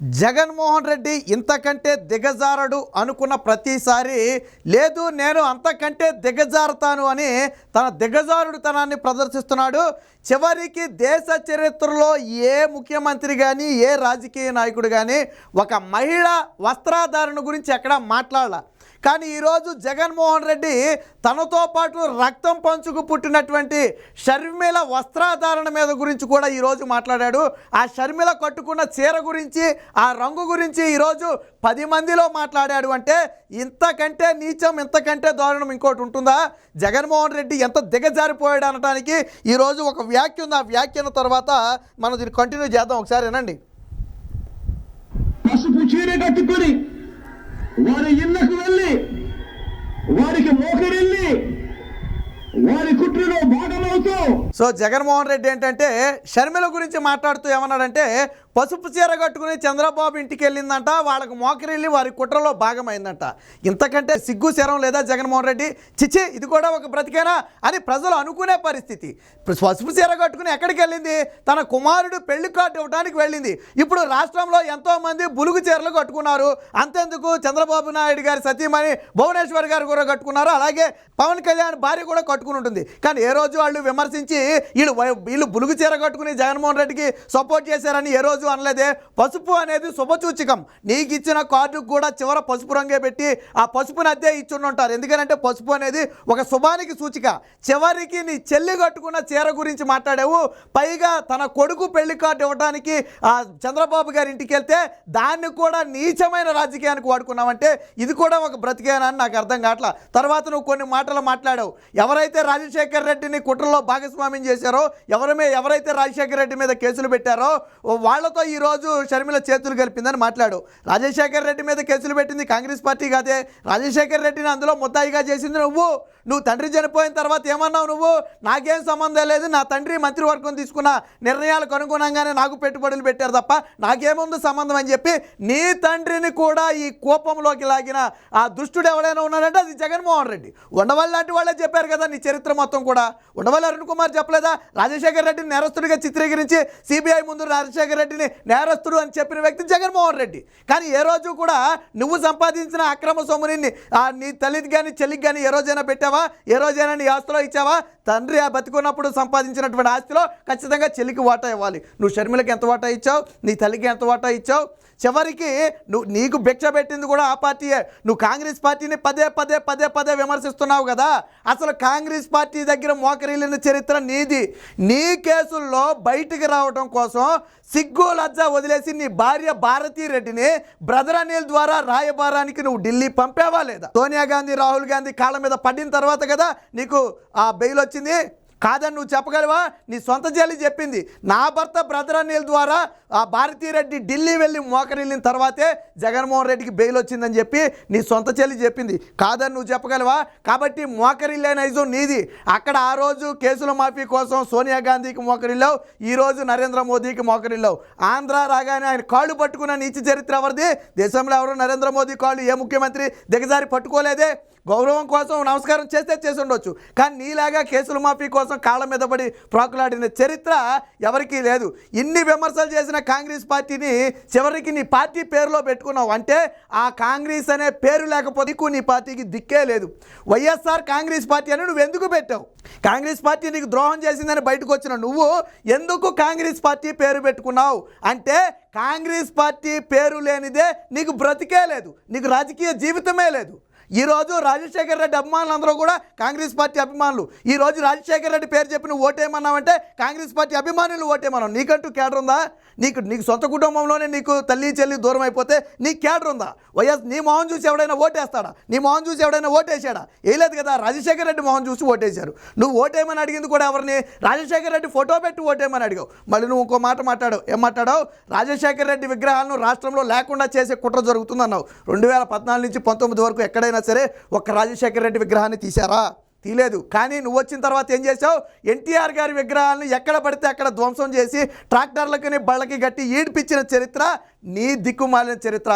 జగన్మోహన్ రెడ్డి ఇంతకంటే దిగజారడు అనుకున్న ప్రతిసారి లేదు నేను అంతకంటే దిగజారుతాను అని తన దిగజారుడుతనాన్ని ప్రదర్శిస్తున్నాడు. చివరికి దేశ చరిత్రలో ఏ ముఖ్యమంత్రి కానీ ఏ రాజకీయ నాయకుడు కానీ ఒక మహిళ వస్త్రధారణ గురించి ఎక్కడా మాట్లాడాల. కానీ ఈరోజు జగన్మోహన్ రెడ్డి తనతో పాటు రక్తం పంచుకు పుట్టినటువంటి షర్మిల వస్త్రధారణ మీద గురించి కూడా ఈరోజు మాట్లాడాడు. ఆ షర్మిల కట్టుకున్న చీర గురించి, ఆ రంగు గురించి ఈరోజు 10 మందిలో మాట్లాడాడు. అంటే ఇంతకంటే నీచం, ఇంతకంటే దారుణం ఇంకోటి ఉంటుందా? జగన్మోహన్ రెడ్డి ఎంత దిగజారిపోయాడు అనడానికి ఈరోజు ఒక వ్యాఖ్య ఉంది. ఆ వ్యాఖ్యన తర్వాత మనం దీన్ని కంటిన్యూ చేద్దాం. ఒకసారి వినండి. పసుపు చీర కట్టుకొని వారి ఇళ్లకు వెళ్ళి వారికి మోకరిల్లి వారి కుట్రలో భాగమవుతూ సో జగన్మోహన్ రెడ్డి ఏంటంటే షర్మిల గురించి మాట్లాడుతూ ఏమన్నాడంటే, పసుపు చీర కట్టుకుని చంద్రబాబు ఇంటికి వెళ్ళిందంట, వాళ్ళకు మోకరిల్లి వారి కుట్రలో భాగమైందంట. ఇంతకంటే సిగ్గు శరం లేదా జగన్మోహన్ రెడ్డి? చిచ్చి, ఇది కూడా ఒక బ్రతికేనా అని ప్రజలు అనుకునే పరిస్థితి. పసుపు చీర కట్టుకుని ఎక్కడికి వెళ్ళింది? తన కుమారుడు పెళ్లి కార్డు ఇవ్వడానికి వెళ్ళింది. ఇప్పుడు రాష్ట్రంలో ఎంతోమంది బులుగు చీరలు కట్టుకున్నారు. అంతెందుకు, చంద్రబాబు నాయుడు గారి సతీమణి భువనేశ్వర్ గారు కూడా కట్టుకున్నారు. అలాగే పవన్ కళ్యాణ్ భార్య కూడా కట్టుకుని ఉంటుంది. కానీ ఏ రోజు వాళ్ళు విమర్శించి వీళ్ళు బులుగు చీర కట్టుకుని జగన్మోహన్ రెడ్డికి సపోర్ట్ చేశారని ఏ రోజు అనలేదే. పసుపు అనేది శుభసూచకం. నీకు ఇచ్చిన కార్డుకు కూడా చివర పసుపు రంగే పెట్టి ఆ పసుపుని అద్దే ఇచ్చుంటారు. ఎందుకంటే పసుపు అనేది ఒక శుభానికి సూచిక. చివరికి నీ చెల్లి కట్టుకున్న చీర గురించి మాట్లాడావు. పైగా తన కొడుకు పెళ్లి కార్డు ఇవ్వడానికి చంద్రబాబు గారి ఇంటికి వెళ్తే దాన్ని కూడా నీచమైన రాజకీయానికి వాడుకున్నావంటే ఇది కూడా ఒక బ్రతికేనా అని నాకు అర్థం కావట్లా. తర్వాత నువ్వు కొన్ని మాటలు మాట్లాడావు. ఎవరైతే రాజశేఖర్ రెడ్డిని కుట్రలో భాగస్వామ్యం చేశారో, ఎవరైతే రాజశేఖర్ రెడ్డి మీద కేసులు పెట్టారో వాళ్లతో ఈరోజు షర్మిల చేతులు కలిపిందని మాట్లాడు. రాజశేఖర్ రెడ్డి మీద కేసులు పెట్టింది కాంగ్రెస్ పార్టీ కాదే. రాజశేఖర్ రెడ్డిని అందులో ముద్దాయిగా చేసింది నువ్వు తండ్రి చనిపోయిన తర్వాత ఏమన్నావు? నువ్వు నాకేం సంబంధం లేదు, నా తండ్రి మంత్రివర్గం తీసుకున్న నిర్ణయాలకు అనుగుణంగానే నాకు పెట్టుబడులు పెట్టారు తప్ప నాకేముంది సంబంధం అని చెప్పి నీ తండ్రిని కూడా ఈ కోపంలోకి లాగిన ఆ దుష్టుడు ఎవడైనా ఉన్నాడంటే అది జగన్మోహన్ రెడ్డి. ఉండవల్లి లాంటి వాళ్ళే చెప్పారు కదా నీ చరిత్ర మొత్తం కూడా. ఉండవల్లి అరుణ్ కుమార్ చెప్పలేదా? రాజశేఖర్ రెడ్డిని నేరస్తుడిగా చిత్రీకరించి సిబిఐ ముందు రాజశేఖర్ రెడ్డిని నేరస్తుడు అని చెప్పిన వ్యక్తి జగన్మోహన్ రెడ్డి. కానీ ఏ రోజు కూడా నువ్వు సంపాదించిన అక్రమ సొమ్ముని నీ తల్లికి కానీ చెల్లికి కానీ ఏ రోజైనా పెట్టావా? ఏ రోజైనా నీ ఆస్తిలో ఇచ్చావా? తండ్రి బతికున్నప్పుడు సంపాదించినటువంటి ఆస్తిలో ఖచ్చితంగా చెల్లికి వాటా ఇవ్వాలి. నువ్వు షర్మిలకి ఎంత వాటా ఇచ్చావు? నీ తల్లికి ఎంత వాటా ఇచ్చావు? చివరికి నీకు భిక్ష పెట్టింది కూడా ఆ పార్టీయే. నువ్వు కాంగ్రెస్ పార్టీని పదే విమర్శిస్తున్నావు కదా. అసలు కాంగ్రెస్ పార్టీ దగ్గర మోకరిల్లిన చరిత్ర నీది. నీ కేసుల్లో బయటికి రావడం కోసం సిగ్గు లజ్జ వదిలేసి నీ భార్య భారతీ రెడ్డిని బ్రదర్ అనిల్ ద్వారా రాయబారానికి నువ్వు ఢిల్లీ పంపావా లేదా? సోనియా గాంధీ, రాహుల్ గాంధీ కాళ్ళ మీద పడిన తర్వాత కదా నీకు ఆ బెయిల్ వచ్చింది. కాదని నువ్వు చెప్పగలవా? నీ సొంత చెల్లి చెప్పింది. నా భర్త బ్రదర్ అనిల్ ద్వారా ఆ భారతీరెడ్డి ఢిల్లీ వెళ్ళి మోకరిల్లిన తర్వాతే జగన్మోహన్ రెడ్డికి బెయిల్ వచ్చిందని చెప్పి నీ సొంత చెల్లి చెప్పింది. కాదని నువ్వు చెప్పగలవా? కాబట్టి మోకరిల్లే నైజం నీది. అక్కడ ఆ రోజు కేసుల మాఫీ కోసం సోనియా గాంధీకి మోకరిల్లావు, ఈరోజు నరేంద్ర మోదీకి మోకరిల్లావు. ఆంధ్ర రాగానే ఆయన కాళ్ళు పట్టుకున్న నీచ చరిత్ర ఎవరిది? దేశంలో ఎవరు నరేంద్ర మోదీ కాళ్ళు ఏ ముఖ్యమంత్రి దిగజారి పట్టుకోలేదే. గౌరవం కోసం నమస్కారం చేసి ఉండొచ్చు, కానీ నీలాగా కేసుల మాఫీ కోసం కాళ్ళ మీద పడి ప్రాకులాడిన చరిత్ర ఎవరికీ లేదు. ఇన్ని విమర్శలు చేసిన కాంగ్రెస్ పార్టీని చివరికి నీ పార్టీ పేరులో పెట్టుకున్నావు. అంటే ఆ కాంగ్రెస్ అనే పేరు లేకపోతే నీ పార్టీకి దిక్కే లేదు. వైఎస్ఆర్ కాంగ్రెస్ పార్టీ అని నువ్వు ఎందుకు పెట్టావు? కాంగ్రెస్ పార్టీ నీకు ద్రోహం చేసిందని బయటకు వచ్చిన నువ్వు ఎందుకు కాంగ్రెస్ పార్టీ పేరు పెట్టుకున్నావు? అంటే కాంగ్రెస్ పార్టీ పేరు లేనిదే నీకు బ్రతికే లేదు, నీకు రాజకీయ జీవితమే లేదు. ఈరోజు రాజశేఖర్ రెడ్డి అభిమానులు అందరూ కూడా కాంగ్రెస్ పార్టీ అభిమానులు. ఈరోజు రాజశేఖర్ రెడ్డి పేరు చెప్పి నువ్వు ఓటేయమన్నావంటే కాంగ్రెస్ పార్టీ అభిమానులు ఓటేయమన్నావు. నీకంటూ కేడర్ ఉందా? నీకు సొంత కుటుంబంలోనే నీకు తల్లి చెల్లి దూరం అయిపోతే నీకు కేడర్ ఉందా? నీ మొహం చూసి ఎవడైనా ఓటేస్తాడా? నీ మొహం చూసి ఎవడైనా ఓటేసాడా? వేయలేదు కదా. రాజశేఖర్ రెడ్డి మొహం చూసి ఓటేశారు. నువ్వు ఓటేయమని అడిగింది కూడా ఎవరిని? రాజశేఖర్ రెడ్డి ఫోటో పెట్టి ఓటేయమని అడిగావు. మళ్ళీ నువ్వు ఇంకో మాట మాట్లాడావు. ఏం మాట్లాడావు? రాజశేఖర్ రెడ్డి విగ్రహాలను రాష్ట్రంలో లేకుండా చేసే కుట్ర జరుగుతుందన్నావు. 2014 నుంచి 19 వరకు ఎక్కడైనా సరే ఒక్క రాజశేఖర్ రెడ్డి విగ్రహాన్ని తీశారా? తీలేదు. కానీ నువ్వు వచ్చిన తర్వాత ఏం చేసావు? ఎన్టీఆర్ గారి విగ్రహాలను ఎక్కడ పడితే అక్కడ ధ్వంసం చేసి ట్రాక్టర్లకి బళ్ళకి గట్టి ఈడ్పించిన చరిత్ర నీ దిక్కుమాలిన చరిత్ర.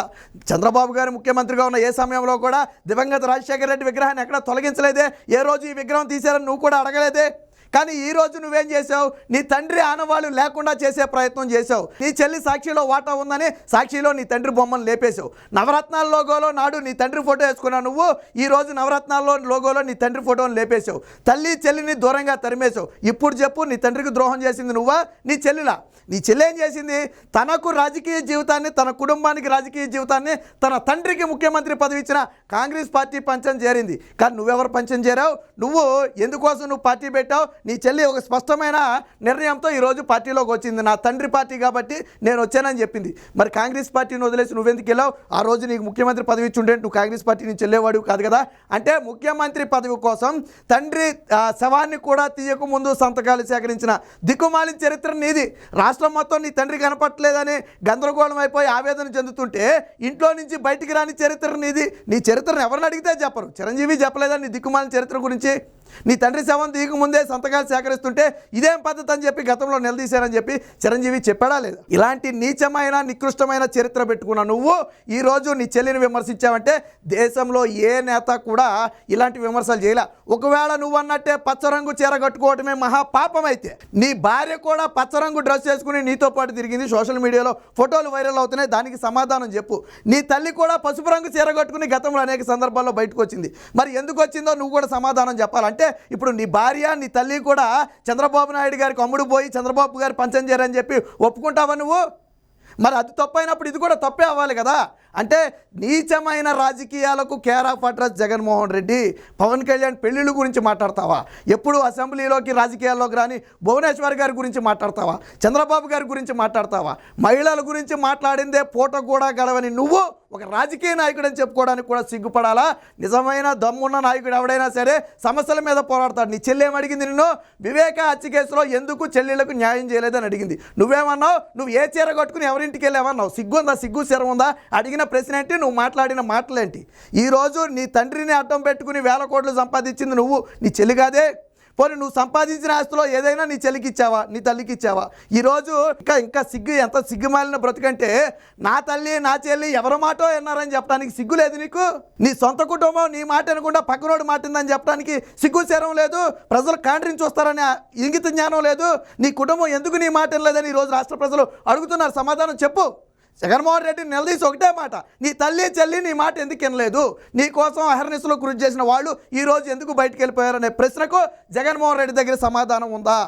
చంద్రబాబు గారు ముఖ్యమంత్రిగా ఉన్న ఏ సమయంలో కూడా దివంగత రాజశేఖర రెడ్డి విగ్రహాన్ని ఎక్కడ తొలగించలేదే. ఏ రోజు ఈ విగ్రహం తీశారని నువ్వు కూడా అడగలేదే. కానీ ఈ రోజు నువ్వేం చేసావు? నీ తండ్రి ఆనవాళ్ళు లేకుండా చేసే ప్రయత్నం చేసావు. నీ చెల్లి సాక్షిలో వాటా ఉందని సాక్షిలో నీ తండ్రి బొమ్మను లేపేశావు. నవరత్నాల లోగోలో నాడు నీ తండ్రి ఫోటో వేసుకున్నావు నువ్వు, ఈ రోజు నవరత్నాల్లో లోగోలో నీ తండ్రి ఫోటోని లేపేశావు. తల్లి చెల్లిని దూరంగా తరిమేశావు. ఇప్పుడు చెప్పు, నీ తండ్రికి ద్రోహం చేసింది నువ్వా నీ చెల్లిలా? నీ చెల్లి ఏం చేసింది? తనకు రాజకీయ జీవితాన్ని, తన కుటుంబానికి రాజకీయ జీవితాన్ని, తన తండ్రికి ముఖ్యమంత్రి పదవి ఇచ్చిన కాంగ్రెస్ పార్టీ పంచం చేరింది. కానీ నువ్వెవరు పంచం చేరావు? నువ్వు ఎందుకోసం నువ్వు పార్టీ పెట్టావు? నీ చెల్లి ఒక స్పష్టమైన నిర్ణయంతో ఈరోజు పార్టీలోకి వచ్చింది. నా తండ్రి పార్టీ కాబట్టి నేను వచ్చానని చెప్పింది. మరి కాంగ్రెస్ పార్టీని వదిలేసి నువ్వెందుకు వెళ్ళావు? ఆ రోజు నీకు ముఖ్యమంత్రి పదవి ఇచ్చి ఉంటే నువ్వు కాంగ్రెస్ పార్టీ నుంచి వెళ్ళేవాడు కాదు కదా. అంటే ముఖ్యమంత్రి పదవి కోసం తండ్రి శవాన్ని కూడా తీయక ముందు సంతకాలు సేకరించిన దిక్కుమాలిన చరిత్ర నీది. రాష్ట్రం మొత్తం నీ తండ్రి కనపట్లేదని గందరగోళం అయిపోయి ఆవేదన చెందుతుంటే ఇంట్లో నుంచి బయటికి రాని చరిత్ర నీది. నీ చరిత్రను ఎవరిని అడిగితే చెప్పరు. చిరంజీవి చెప్పలేదా నీ దిక్కుమాలిన చరిత్ర గురించి? నీ తండ్రి శవం తీయక ముందే సంతకాలు సేకరిస్తుంటే ఇదేం పద్ధతి అని చెప్పి గతంలో నిలదీశారని చెప్పి చిరంజీవి చెప్పాడా లేదా? ఇలాంటి నీచమైన నికృష్టమైన చరిత్ర పెట్టుకున్న నువ్వు ఈరోజు నీ చెల్లిని విమర్శించావంటే దేశంలో ఏ నేత కూడా ఇలాంటి విమర్శలు చేయలే. ఒకవేళ నువ్వు అన్నట్టే పచ్చరంగు చీర కట్టుకోవటమే మహాపాపం అయితే నీ భార్య కూడా పచ్చరంగు డ్రెస్ వేసుకుని నీతో పాటు తిరిగింది. సోషల్ మీడియాలో ఫోటోలు వైరల్ అవుతున్నాయి. దానికి సమాధానం చెప్పు. నీ తల్లి కూడా పసుపు రంగు చీర కట్టుకుని గతంలో అనేక సందర్భాల్లో బయటకు వచ్చింది. మరి ఎందుకు వచ్చిందో నువ్వు కూడా సమాధానం చెప్పాలి. అంటే ఇప్పుడు నీ భార్య నీ తల్లి కూడా చంద్రబాబు నాయుడు గారికి అమ్ముడు పోయి చంద్రబాబు గారు పంచం చేరని చెప్పి ఒప్పుకుంటావా నువ్వు? మరి అది తప్పైనప్పుడు ఇది కూడా తప్పే అవ్వాలి కదా. అంటే నీచమైన రాజకీయాలకు care of address Jaganmohan Reddy. Pawan Kalyan పెళ్ళిళ్ళ గురించి మాట్లాడతావా? ఎప్పుడు అసెంబ్లీలోకి రాజకీయాల్లోకి రాని భువనేశ్వర్ గారి గురించి మాట్లాడతావా? చంద్రబాబు గారి గురించి మాట్లాడతావా? మహిళల గురించి మాట్లాడిందే పూట కూడా గడవని నువ్వు ఒక రాజకీయ నాయకుడు అని చెప్పుకోవడానికి కూడా సిగ్గుపడాలా? నిజమైన దమ్మున్న నాయకుడు ఎవడైనా సరే సమస్యల మీద పోరాడతాడు. నీ చెల్లి ఏమడిగింది నిన్ను? వివేక హత్య కేసులో ఎందుకు చెల్లెళ్లకు న్యాయం చేయలేదని అడిగింది. నువ్వేమన్నావు? నువ్వు ఏ చీర కట్టుకుని ఎవరింటికి వెళ్ళావన్నావు? సిగ్గుందా? సిగ్గు శరం ఉందా? అడిగిన ప్రశ్న ఏంటి? నువ్వు మాట్లాడిన మాటలేంటి? ఈరోజు నీ తండ్రిని అడ్డం పెట్టుకుని 1000 కోట్లు సంపాదించింది నువ్వు, నీ చెల్లి కాదే. పోనీ నువ్వు సంపాదించిన ఆస్తిలో ఏదైనా నీ చెల్లికి ఇచ్చావా? నీ తల్లికి ఇచ్చావా? ఈరోజు ఇంకా సిగ్గు, ఎంత సిగ్గుమాలిన బ్రతుకంటే నా తల్లి నా చెల్లి ఎవరి మాటో విన్నారని చెప్పడానికి సిగ్గు లేదు నీకు? నీ సొంత కుటుంబం నీ మాట అనకుండా పక్కనోడు మాటిందని చెప్పడానికి సిగ్గు శరం లేదు? ప్రజలు కాండ్రించి వస్తారని ఇంగిత జ్ఞానం లేదు? నీ కుటుంబం ఎందుకు నీ మాట వినలేదని ఈరోజు రాష్ట్ర ప్రజలు అడుగుతున్నారు. సమాధానం చెప్పు. జగన్మోహన్ రెడ్డిని నిలదీసి ఒకటే మాట, నీ తల్లి చెల్లి నీ మాట ఎందుకు వినలేదు? నీ కోసం అహర్నిశలో కృషి చేసిన వాళ్ళు ఈరోజు ఎందుకు బయటకు వెళ్ళిపోయారనే ప్రశ్నకు జగన్మోహన్ రెడ్డి దగ్గర సమాధానం ఉందా?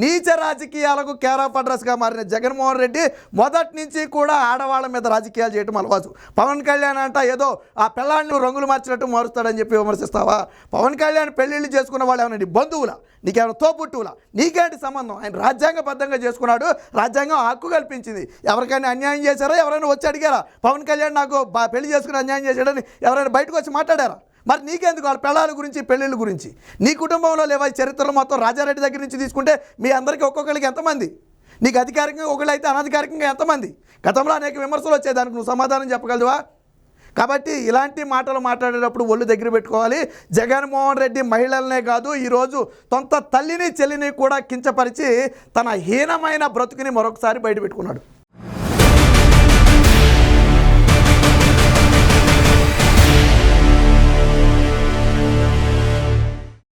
నీచ రాజకీయాలకు కేర్ ఆఫ్ అడ్రస్గా మారిన జగన్మోహన్ రెడ్డి మొదటి నుంచి కూడా ఆడవాళ్ళ మీద రాజకీయాలు చేయడం అలవాటు. పవన్ కళ్యాణ్ అంట ఏదో ఆ పిల్లాన్ని రంగులు మార్చినట్టు మారుస్తాడని చెప్పి విమర్శిస్తావా? పవన్ కళ్యాణ్ పెళ్ళిళ్ళు చేసుకున్న వాళ్ళు ఏమన్నా నీ బంధువులా? నీకేమైనా తోబుట్టువులా? నీకేంటి సంబంధం? ఆయన రాజ్యాంగబద్ధంగా చేసుకున్నాడు. రాజ్యాంగం హక్కు కల్పించింది. ఎవరికైనా అన్యాయం చేశారా? ఎవరైనా వచ్చి అడిగారా? పవన్ కళ్యాణ్ నాకు పెళ్లి చేసుకుని అన్యాయం చేశాడని ఎవరైనా బయటకు వచ్చి మాట్లాడారా? మరి నీకెందుకు వాళ్ళ పిల్లల గురించి పెళ్ళిళ్ళ గురించి? నీ కుటుంబంలో లేవా ఈ చరిత్రలు మొత్తం? రాజారెడ్డి దగ్గర నుంచి తీసుకుంటే మీ అందరికీ ఒక్కొక్కరికి ఎంతమంది? నీకు అధికారికంగా ఒకళ్ళు అయితే అనధికారికంగా ఎంతమంది? గతంలో అనేక విమర్శలు వచ్చాయి. దానికి నువ్వు సమాధానం చెప్పగలవా? కాబట్టి ఇలాంటి మాటలు మాట్లాడేటప్పుడు ఒళ్ళు దగ్గర పెట్టుకోవాలి. జగన్మోహన్ రెడ్డి మహిళలనే కాదు, ఈరోజు సొంత తల్లిని చెల్లిని కూడా కించపరిచి తన హీనమైన బ్రతుకుని మరొకసారి బయట పెట్టుకున్నాడు.